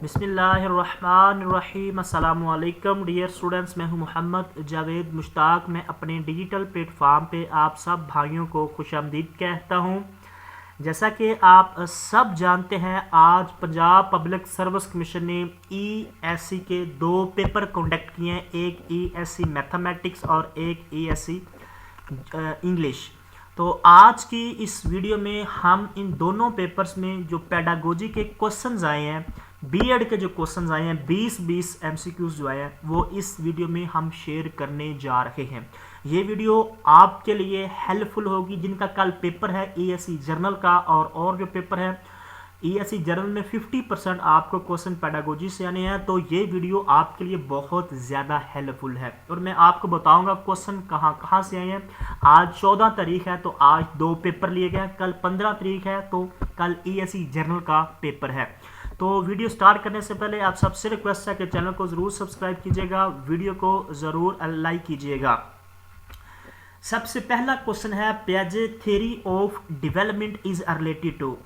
बिस्मिल्लाहिर्रहमानिर्रहीम अस्सलामु अलैकुम डियर स्टूडेंट्स, मैं हूं मोहम्मद जावेद मुश्ताक। मैं अपने डिजिटल प्लेटफॉर्म पे आप सब भाइयों को खुशामदीद कहता हूं। जैसा कि आप सब जानते हैं, आज पंजाब पब्लिक सर्विस कमीशन ने ESC के 2 पेपर कंडक्ट किए हैं, एक ESC मैथमेटिक्स और एक ESC इंग्लिश। तो आज की इस वीडियो में हम इन दोनों पेपर्स में जो पेडागोजी के क्वेश्चंस आए हैं, बीएड के जो क्वेश्चंस आए हैं, 20-20 MCQs जो आए हैं, वो इस वीडियो में हम शेयर करने जा रहे हैं। ये वीडियो आपके लिए हेल्पफुल होगी जिनका कल पेपर है ESC जर्नल का, और जो पेपर है ESC जर्नल में 50% आपको क्वेश्चन पेडागोजी से आने हैं। तो ये वीडियो आपके लिए बहुत ज़्यादा हेल्पफुल है और मैं आपको बताऊंगा क्वेश्चन कहाँ से आए हैं। आज 14 तारीख है तो आज 2 पेपर लिए गए हैं, कल 15 तारीख है तो कल ESC जर्नल का पेपर है। तो वीडियो स्टार्ट करने से पहले आप सबसे रिक्वेस्ट है कि चैनल को ज़रूर सब्सक्राइब कीजिएगा, वीडियो को ज़रूर लाइक कीजिएगा। सबसे पहला क्वेश्चन है, पियाजे theory of development is related to.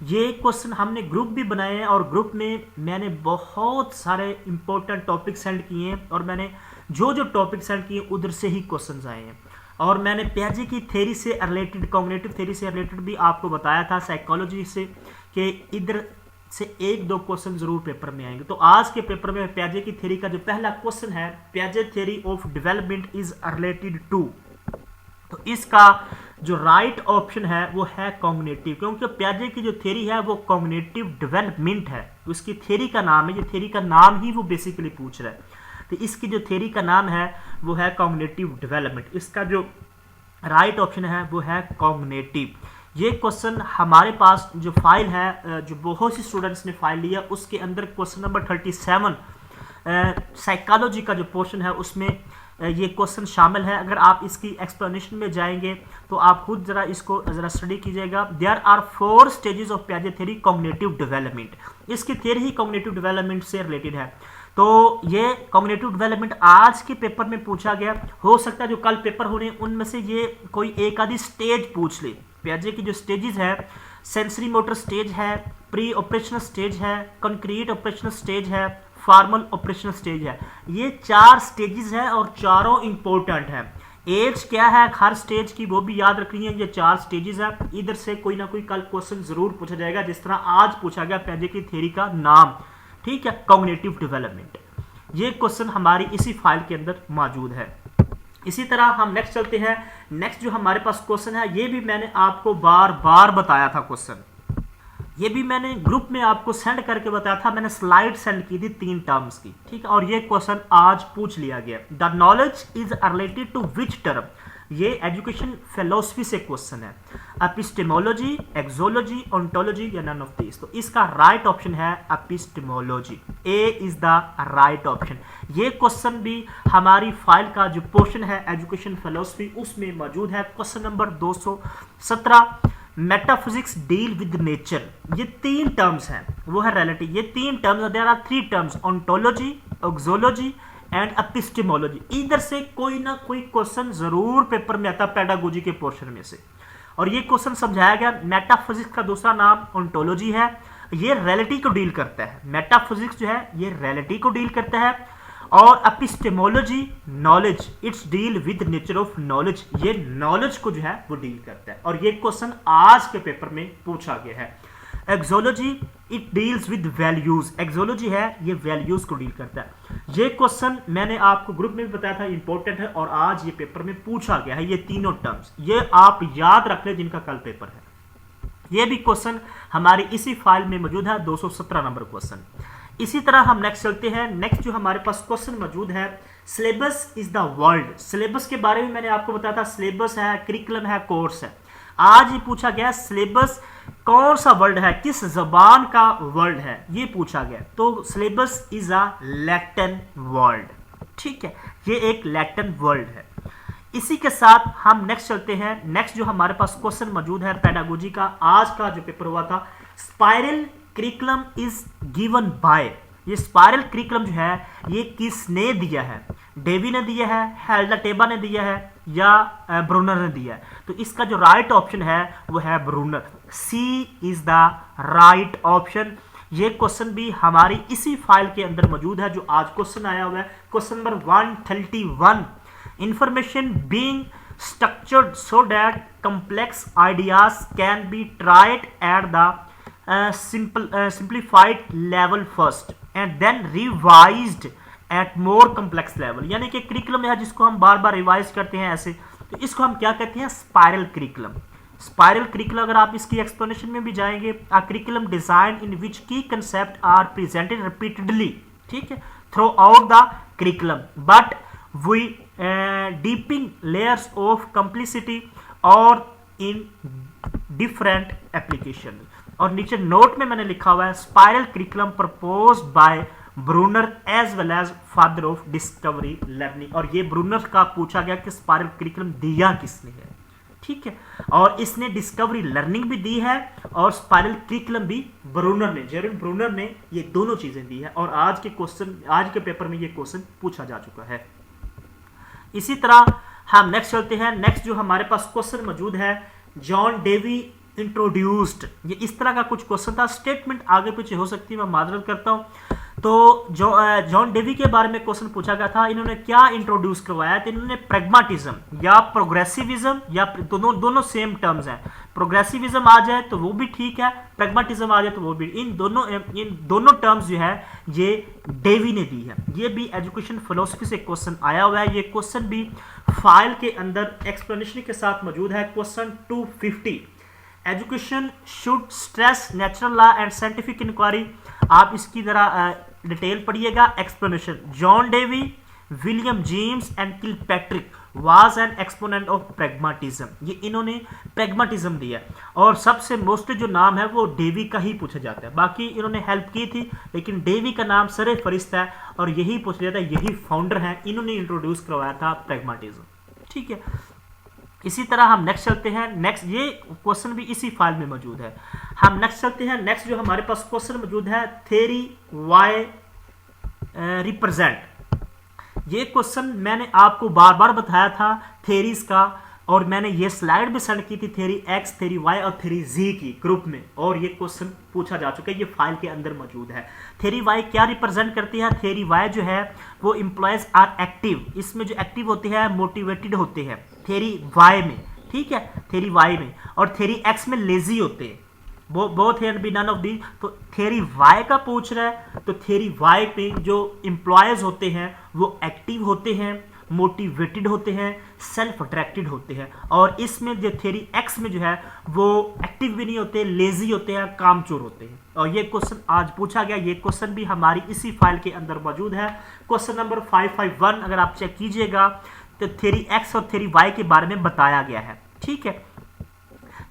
ये क्वेश्चन हमने ग्रुप भी बनाए हैं और ग्रुप में मैंने बहुत सारे इंपॉर्टेंट टॉपिक सेंड किए हैं और मैंने जो टॉपिक सेंड किए उधर से ही क्वेश्चन आए हैं। और मैंने पियाजे की थ्योरी से रिलेटेड, कॉग्निटिव थ्योरी से रिलेटेड भी आपको बताया था, साइकोलॉजी से, कि इधर से 1-2 क्वेश्चन जरूर पेपर में आएंगे। तो आज के पेपर में पियाजे की थ्योरी का जो पहला क्वेश्चन है, पियाजे theory of development is related to, तो इसका जो राइट ऑप्शन है वो है कॉग्निटिव, क्योंकि पियाजे की जो थ्योरी है वो कॉग्निटिव डेवलपमेंट है। तो इसकी थ्योरी का नाम है, ये थ्योरी का नाम ही वो बेसिकली पूछ रहा है। तो इसकी जो थ्योरी का नाम है वो है कॉग्निटिव डेवलपमेंट। इसका जो राइट ऑप्शन है वो है कॉग्निटिव। ये क्वेश्चन हमारे पास जो फाइल है, जो बहुत सी स्टूडेंट्स ने फाइल लिया, उसके अंदर क्वेश्चन नंबर 37 साइकोलॉजी का जो पोर्शन है उसमें ये क्वेश्चन शामिल है। अगर आप इसकी एक्सप्लेनेशन में जाएंगे तो आप खुद जरा इसको जरा स्टडी कीजिएगा। देयर आर 4 स्टेजेस ऑफ पियाजे थ्योरी कॉग्निटिव डेवलपमेंट। इसकी थ्योरी ही कॉग्निटिव डेवलपमेंट से रिलेटेड है। तो ये कॉग्निटिव डेवलपमेंट आज के पेपर में पूछा गया। हो सकता है जो कल पेपर होने उनमें से ये कोई एक आधी स्टेज पूछ ले। पियाजे की जो स्टेजेस है, सेंसरी मोटर स्टेज है, प्री ऑपरेशनल स्टेज है, कंक्रीट ऑपरेशनल स्टेज है, फॉर्मल ऑपरेशनल स्टेज है। ये 4 स्टेजेस हैं और चारों इंपॉर्टेंट हैं। एज क्या है हर स्टेज की वो भी याद रखनी है। ये 4 स्टेजेस है। इधर से कोई ना कोई कल क्वेश्चन जरूर पूछा जाएगा, जिस तरह आज पूछा गया पियाजे की थ्योरी का नाम, ठीक है, कॉग्निटिव डेवलपमेंट। ये क्वेश्चन हमारी इसी फाइल के अंदर मौजूद है। इसी तरह हम नेक्स्ट चलते हैं। नेक्स्ट जो हमारे पास क्वेश्चन है, ये भी मैंने आपको बार बार बताया था क्वेश्चन, ये भी मैंने ग्रुप में आपको सेंड करके बताया था। मैंने स्लाइड सेंड की थी 3 टर्म्स की, ठीक है, और ये क्वेश्चन आज पूछ लिया गया। The knowledge is related to which term. ये एजुकेशन फिलोसफी से क्वेश्चन है। एपिस्टेमोलॉजी, एक्सोलॉजी, ओंटोलॉजी या नन ऑफ दिस। तो इसका राइट ऑप्शन है epistemology. A is the right option. ये क्वेश्चन भी हमारी फाइल का जो पोर्शन है एजुकेशन फिलोसफी उसमें मौजूद है। Question number 217, metaphysics deal with nature. ये 3 टर्म्स हैं, वो है रिलेटिव। ये 3 terms, there are 3 terms, ontology, axiology and epistemology. इधर से कोई ना कोई क्वेश्चन जरूर पेपर में आता है पेडागोजी के पोर्शन में से। और ये क्वेश्चन समझाया गया। मेटाफिजिक्स का दूसरा नाम ओंटोलॉजी है। ये रियलिटी को डील करता है। मेटाफिजिक्स जो है ये रियलिटी को डील करता है, और epistemology knowledge, it's deal with nature of knowledge. ये नॉलेज को जो है वो डील करता है। और ये क्वेश्चन आज के पेपर में पूछा गया है। एक्सोलॉजी, इट डील्स विद वैल्यूज। एक्सोलॉजी है ये वैल्यूज को डील करता है। ये क्वेश्चन मैंने आपको ग्रुप में भी बताया था, इंपॉर्टेंट है और आज ये पेपर में पूछा गया है। ये तीनों टर्म्स ये आप याद रख ले जिनका कल पेपर है। ये भी क्वेश्चन हमारी इसी फाइल में मौजूद है, 217 नंबर क्वेश्चन। इसी तरह हम नेक्स्ट चलते हैं। नेक्स्ट जो हमारे पास क्वेश्चन मौजूद है, syllabus is the world. Syllabus के बारे में मैंने आपको बताया था, सिलेबस है, करिकुलम है, कोर्स है। आज ये पूछा गया सिलेबस कौन सा वर्ड है, किस जबान का वर्ड है, ये पूछा गया। तो syllabus is a Latin word, ठीक है, ये एक लैटिन वर्ड है। इसी के साथ हम नेक्स्ट चलते हैं। नेक्स्ट जो हमारे पास क्वेश्चन मौजूद है पेडागोजी का, आज का जो पेपर हुआ था, spiral curriculum is given by. ये स्पाइरल करिकुलम जो है ये किसने दिया है? डेवी ने दिया है, हेल्डा टेबा ने दिया है, या ब्रूनर ने दिया है? तो इसका जो राइट ऑप्शन है वो है Bruner. C is the right option. ये क्वेश्चन भी हमारी इसी फाइल के अंदर मौजूद है जो आज क्वेश्चन आया हुआ है। Question number 131, information being structured so that complex ideas can be tried at the simplified level first and then revised at more complex level। यानी कि करिकुलम है जिसको हम बार बार रिवाइज करते हैं ऐसे, तो इसको हम क्या कहते हैं, स्पाइरल करिकुलम। स्पाइरल करिकुलम, अगर आप इसकी एक्सप्लेनेशन में भी जाएंगे, आ करिकुलम डिजाइन इन विच की कंसेप्ट आर प्रेजेंटेड रिपीटेडली, ठीक है, throughout the curriculum but with deepening layers of complexity और इन डिफरेंट एप्लीकेशन। और नीचे नोट में मैंने लिखा हुआ है spiral curriculum proposed by Bruner as well as father of discovery learning. और ये ब्रूनर का पूछा गया कि स्पाइरल करिकुलम दिया किसने है, ठीक है, और इसने डिस्कवरी लर्निंग भी दी है और स्पाइरल करिकुलम भी ब्रूनर ने, जेरन ब्रूनर ने ये दोनों चीजें दी है। और आज के पेपर में ये क्वेश्चन पूछा जा चुका है। इसी तरह हम नेक्स्ट चलते हैं। नेक्स्ट जो हमारे पास क्वेश्चन मौजूद है, जॉन डेवी इंट्रोड्यूस्ड। ये इस तरह का कुछ क्वेश्चन था, स्टेटमेंट आगे पीछे हो सकती है, मैं माजरत करता हूं। तो जॉन डेवी के बारे में क्वेश्चन पूछा गया था, इन्होंने क्या इंट्रोड्यूस करवाया, तो इन्होंने प्रैग्मेटिज्म या प्रोग्रेसिविज्म, या दोनों सेम टर्म्स हैं, प्रोग्रेसिविज्म आ जाए तो वो भी ठीक है, प्रैग्मेटिज्म आ जाए तो वो भी, इन दोनों टर्म्स जो है ये डेवी ने दी है। ये भी एजुकेशन फिलोसफी से क्वेश्चन आया हुआ है। ये क्वेश्चन भी फाइल के अंदर एक्सप्लेनेशन के साथ मौजूद है। Question 250, education should stress natural law and scientific inquiry. आप इसकी तरह डिटेल पढ़िएगा। Explanation, John Dewey, William James and Kilpatrick was an exponent of pragmatism. ये इन्होंने प्रैग्मेटिज्म दिया और सबसे मोस्ट जो नाम है वो डेवी का ही पूछा जाता है। बाकी इन्होंने हेल्प की थी लेकिन डेवी का नाम सरे फरिश्त है और यही पूछा जाता है, यही फाउंडर है, इन्होंने इंट्रोड्यूस करवाया था प्रैग्मेटिज्म, ठीक है। इसी तरह हम नेक्स्ट चलते हैं। नेक्स्ट ये क्वेश्चन भी इसी फाइल में मौजूद है। हम नेक्स्ट चलते हैं। नेक्स्ट जो हमारे पास क्वेश्चन मौजूद है, थ्योरी वाई रिप्रेजेंट। ये क्वेश्चन मैंने आपको बार बार बताया था थ्योरीज का, और मैंने ये स्लाइड भी सेंड की थी थ्योरी एक्स, थ्योरी वाई और थ्योरी जी की ग्रुप में, और ये क्वेश्चन पूछा जा चुका है, ये फाइल के अंदर मौजूद है। थ्योरी वाई क्या रिप्रेजेंट करती है? थ्योरी वाई जो है वो एम्प्लॉयज आर एक्टिव, इसमें जो एक्टिव होते हैं मोटिवेटेड होते हैं थ्योरी वाई में, ठीक है, थ्योरी वाई में, और थ्योरी एक्स में लेजी होते हैं, both and B none of the. तो थ्योरी वाई का पूछ रहा है, तो थ्योरी वाई पे जो एम्प्लॉयज होते हैं वो एक्टिव होते हैं, मोटिवेटेड होते हैं, सेल्फ डायरेक्टेड होते हैं। और इसमें जो थ्योरी एक्स में जो है वो एक्टिव भी नहीं होते, लेजी होते हैं, कामचोर होते हैं। और ये क्वेश्चन आज पूछा गया, ये क्वेश्चन भी हमारी इसी फाइल के अंदर मौजूद है। क्वेश्चन नंबर 551 अगर आप चेक कीजिएगा तो थ्योरी एक्स और थ्योरी वाई के बारे में बताया गया है, ठीक है।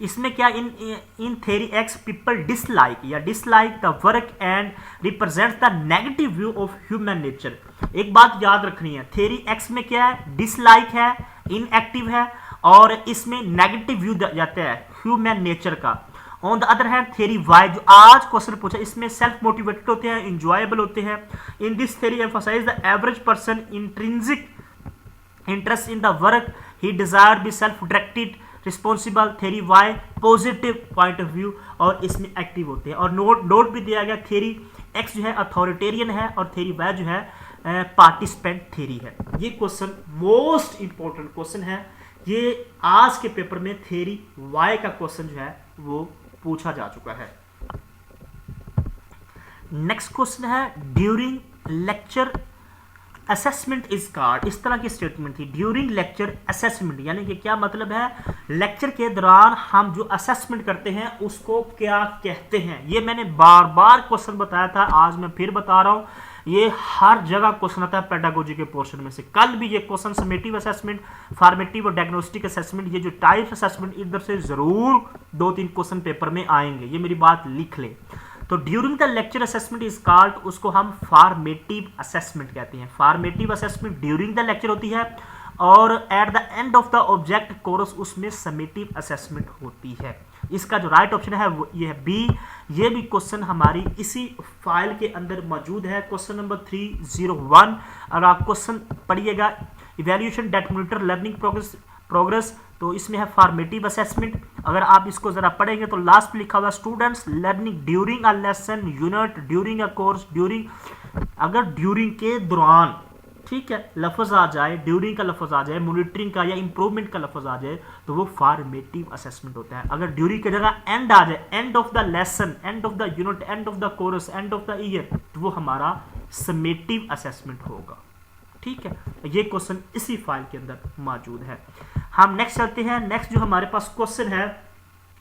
इसमें क्या, in theory x people dislike the work and represents the negative view of human nature. एक बात याद रखनी है, थ्योरी एक्स में क्या है, डिसलाइक है, इनएक्टिव है, और इसमें नेगेटिव व्यू जाता है ह्यूमन नेचर का। On the other hand theory Y जो आज क्वेश्चन पूछा, इसमें सेल्फ मोटिवेटेड होते हैं, इंजॉयबल होते हैं। In this theory emphasise the average person intrinsic interest in the work he desire be self directed responsible. Theory Y positive point of view और इसमें एक्टिव होते हैं। और नोट भी दिया गया, थ्योरी एक्स जो है अथॉरिटेरियन है और थ्योरी वाई जो है पार्टिसिपेंट थ्योरी है। ये क्वेश्चन मोस्ट इंपॉर्टेंट क्वेश्चन है, ये आज के पेपर में थ्योरी वाई का क्वेश्चन जो है वो पूछा जा चुका है। नेक्स्ट क्वेश्चन है, during lecture assessment is called. इस तरह की स्टेटमेंट थी, ड्यूरिंग लेक्चर असेसमेंट, यानी कि क्या मतलब है, लेक्चर के दौरान हम जो असेसमेंट करते हैं उसको क्या कहते हैं। ये मैंने बार बार क्वेश्चन बताया था, आज मैं फिर बता रहा हूं, ये हर जगह क्वेश्चन आता है पेडागोजी के पोर्शन में से। कल भी ये क्वेश्चन समेटिव असेसमेंट, फॉर्मेटिव और डायग्नोस्टिक असेसमेंट, ये जो टाइप असेसमेंट, इधर से जरूर 2-3 क्वेश्चन पेपर में आएंगे, ये मेरी बात लिख ले। तो during the lecture assessment is called, उसको हम फॉर्मेटिव असेसमेंट कहते हैं। Formative assessment during the lecture होती है और at the end of the object course उसमें समेटिव असेसमेंट होती है। इसका जो राइट ऑप्शन है वो ये है बी। ये भी क्वेश्चन हमारी इसी फाइल के अंदर मौजूद है। क्वेश्चन नंबर 301 अगर आप क्वेश्चन पढ़िएगा, evaluation that monitor learning progress, तो इसमें है फॉर्मेटिव असेसमेंट। अगर आप इसको ज़रा पढ़ेंगे तो लास्ट में लिखा हुआ students learning during a lesson unit during a course during, अगर ड्यूरिंग के दौरान, ठीक है, लफ्ज़ आ जाए, ड्यूरिंग का लफ्ज़ आ जाए, मॉनिटरिंग का या इंप्रूवमेंट का लफ्ज़ आ जाए तो वो फॉर्मेटिव असेसमेंट होता है। अगर ड्यूरिंग की जगह एंड आ जाए, end of the lesson, end of the unit, end of the course, end of the year, तो वो हमारा समेटिव असेसमेंट होगा। ठीक है, ये क्वेश्चन इसी फाइल के अंदर मौजूद है। हम नेक्स्ट चलते हैं। नेक्स्ट जो हमारे पास क्वेश्चन है,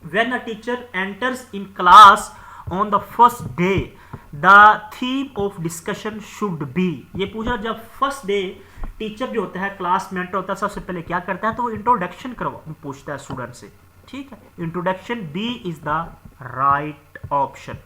when a teacher enters in class on the first day the theme of discussion should be. ये पूछा जब फर्स्ट डे टीचर जो होता है क्लास में एंटर होता है सबसे पहले क्या करता है, तो वो इंट्रोडक्शन पूछता है स्टूडेंट से। ठीक है, introduction B is the right option.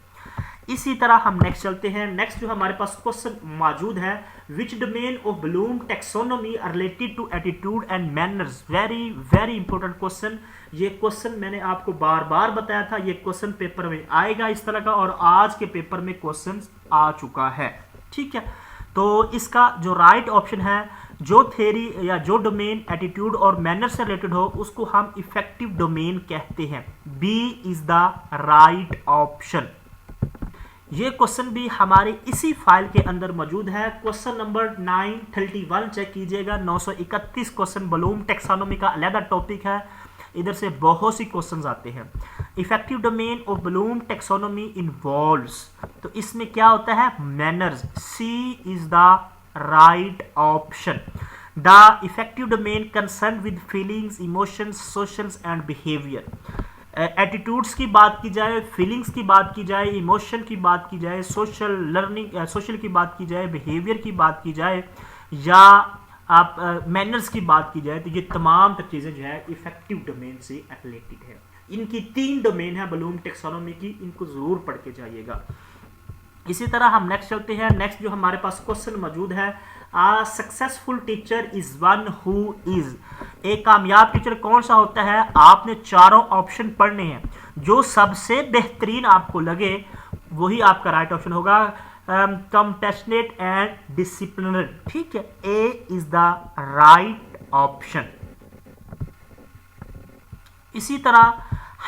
इसी तरह हम नेक्स्ट चलते हैं। नेक्स्ट जो हमारे पास क्वेश्चन मौजूद है, which domain of Bloom taxonomy are related to attitude and manners. Very very important question. ये क्वेश्चन मैंने आपको बार बार बताया था, ये क्वेश्चन पेपर में आएगा इस तरह का, और आज के पेपर में क्वेश्चन आ चुका है। ठीक है, तो इसका जो राइट ऑप्शन है, जो थ्योरी या जो डोमेन एटीट्यूड और मैनर से रिलेटेड हो उसको हम इफेक्टिव डोमेन कहते हैं। B is the right option. ये क्वेश्चन भी हमारे इसी फाइल के अंदर मौजूद है। क्वेश्चन नंबर 931 चेक कीजिएगा। 931 क्वेश्चन ब्लूम टेक्सोनोमी का अलग टॉपिक है, इधर से बहुत सी क्वेश्चंस आते हैं। Effective domain of Bloom taxonomy involves, तो इसमें क्या होता है, manners. C is the right option. The effective domain concern with feelings, emotions, socials and behaviour. Attitudes की बात की जाए, फीलिंग्स की बात की जाए, इमोशन की बात की जाए, सोशल लर्निंग सोशल की बात की जाए, बिहेवियर की बात की जाए, या आप मैनर्स की बात की जाए, तो ये तमाम चीज़ें जो है इफेक्टिव डोमेन से रिलेटेड है। इनकी 3 डोमेन है ब्लूम टेक्सोनोमी की, इनको ज़रूर पढ़ के जाइएगा। इसी तरह हम नेक्स्ट चलते हैं। नेक्स्ट जो हमारे पास क्वेश्चन मौजूद है, a successful teacher is one who is. एक कामयाब टीचर कौन सा होता है, आपने चारों ऑप्शन पढ़ने हैं, जो सबसे बेहतरीन आपको लगे वही आपका राइट ऑप्शन होगा। Compassionate and disciplined. ठीक है, ए इज द राइट ऑप्शन। इसी तरह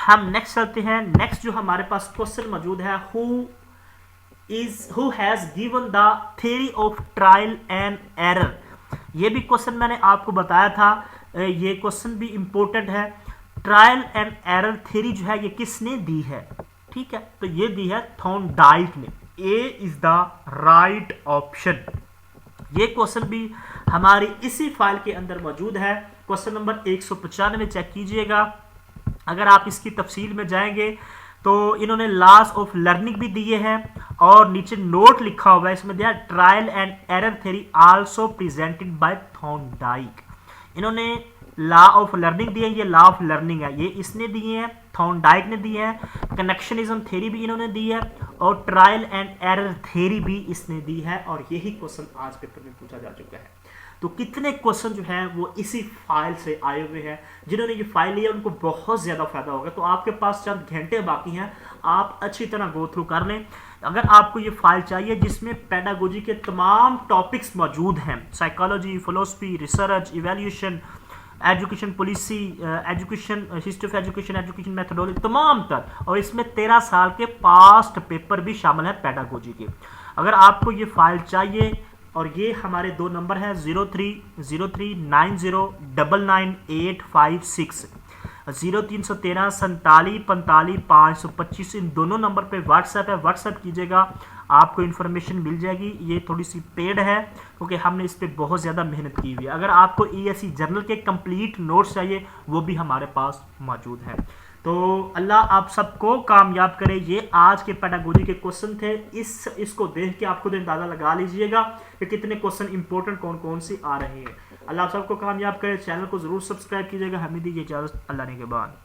हम नेक्स्ट चलते हैं। नेक्स्ट जो हमारे पास क्वेश्चन मौजूद है, who has given the theory of trial and error। ये भी क्वेश्चन मैंने आपको बताया था, ये क्वेश्चन भी इंपॉर्टेंट है। ट्रायल एंड एरर थ्योरी जो है ये किसने दी है, ठीक है, तो ये दी है थॉर्नडाइक ने। ए इज द राइट ऑप्शन। ये क्वेश्चन भी हमारी इसी फाइल के अंदर मौजूद है। क्वेश्चन नंबर 195 चेक कीजिएगा। अगर आप इसकी तफसील में जाएंगे तो इन्होंने लॉस ऑफ लर्निंग भी दिए हैं, और नीचे नोट लिखा हुआ है, इसमें दिया trial and error theory also presented by Thorndike. इन्होंने लॉ ऑफ लर्निंग दिए, ये लॉ ऑफ लर्निंग है, ये इसने दिए हैं, थॉर्नडाइक ने दिए हैं। कनेक्शनिज्म थ्योरी भी इन्होंने दी है, और ट्रायल एंड एरर थ्योरी भी इसने दी है, और यही क्वेश्चन आज पेपर में पूछा जा चुका है। तो कितने क्वेश्चन जो हैं वो इसी फाइल से आए हुए हैं। जिन्होंने ये फाइल ली है उनको बहुत ज़्यादा फायदा होगा। तो आपके पास चंद घंटे बाकी हैं, आप अच्छी तरह गो थ्रू कर लें। अगर आपको ये फाइल चाहिए जिसमें पेडागोजी के तमाम टॉपिक्स मौजूद हैं, psychology, philosophy, research, evaluation, education policy, education history of education, education methodology, तमाम तर, और इसमें 13 साल के पास्ट पेपर भी शामिल है पेडागोजी के। अगर आपको ये फाइल चाहिए, और ये हमारे 2 नंबर है 030390999856, 0313 47 45 525, इन दोनों नंबर पे व्हाट्सएप है, व्हाट्सएप कीजिएगा, आपको इन्फॉर्मेशन मिल जाएगी। ये थोड़ी सी पेड है क्योंकि हमने इस पर बहुत ज़्यादा मेहनत की हुई है। अगर आपको ESE जर्नल के कंप्लीट नोट्स चाहिए वो भी हमारे पास मौजूद है। तो अल्लाह आप सबको कामयाब करे। ये आज के पेडागोजी के क्वेश्चन थे। इसको देख के आप खुद अंदाज़ा लगा लीजिएगा कि कितने क्वेश्चन इंपॉर्टेंट कौन कौन से आ रहे हैं। अल्लाह आप सबको कामयाब करे। चैनल को ज़रूर सब्सक्राइब कीजिएगा। हमें दीजिए इजाज़त। अल्लाह ने के बाद।